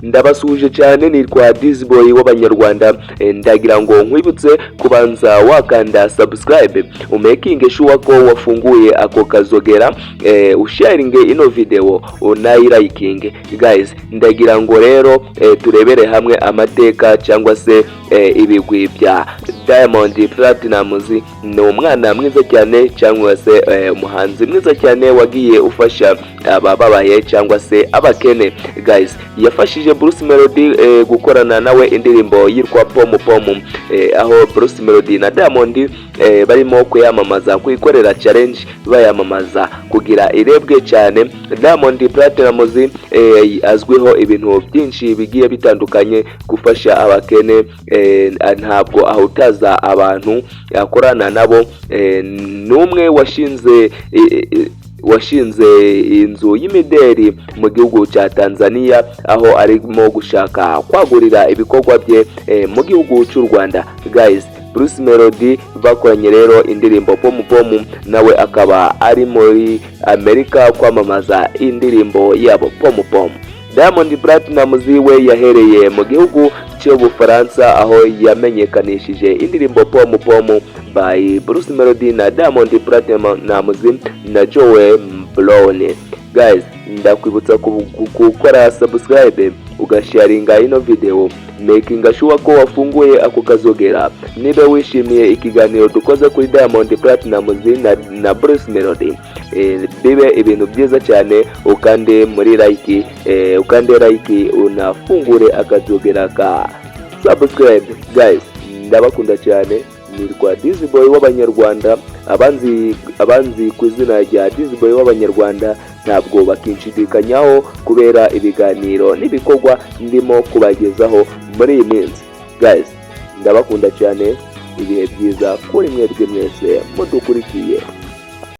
ndabasuje cyane nitwa Dizboy w'abanyarwanda. Ndagira ngo nkwibutse kubanza wakanda subscribe umaking sure ko wafunguye ako kazogera, usharinge ino video unayiliking. Guys, ndagira ngo rero turebere hamwe amateka cyangwa se ibigwi bya Diamond Platinumz. Ni umwana mwiza cyane cyangwa se umuhanzi mwiza cyane wagiye ufasha abababaye cyangwa se abakene. Guys, yafashije Bruce Melody gukorana nawe indirimbo yitwa Pom Pom, aho Bruce Melody na Diamond barimo kuyamamaza, kuyikorera challenge bayamamaza kugira irebwe cyane. Diamond Platinumz azwiho ibintu byinshi bigiye bitandukanye, gufasha abakene, ntabwo ahutaza abantu akorana nabo. Numwe washinze inzu y'imideri mu gihugu cya Tanzania, aho arimo gushaka kwagurira ibikorwa bye mu gihugu cy'u Rwanda. Guys, Bruce Melody bakoranye rero indirimbo Pom Pom, nawe akaba ari muri Amerika kwamamaza indirimbo yabo Pom Pom. Diamond Platinumz we yahereye mu gihugu cy'Ubufaransa, aho yamenyekanishije indirimbo Pom Pom by Bruce Melody na Diamond Platinumz na Joe Brown. Guys, ndakwibutsa gukora subscribe ugasharinga ino video, making sure ko wafunguye ako kazogera. Niba wishimiye ikiganiro dukoze kuri Diamond Platinumz na Bruce Melody, bibe ibintu byiza cyane, ukande muri like, unafungure akazogera ka subscribe. Guys, ndabakunda cyane. Nitwa Dizboy w'abanyarwanda. Abanzi ku izina rya Dizboy w'abanyarwanda ntabwo bakinshidikanyaho kubera ibiganiro n'ibikorwa ndimo kubagezaho muri iyi minsi. Guys, ndabakunda cyane. Ibihe byiza kuri mwebwe mwese mudukurikiye.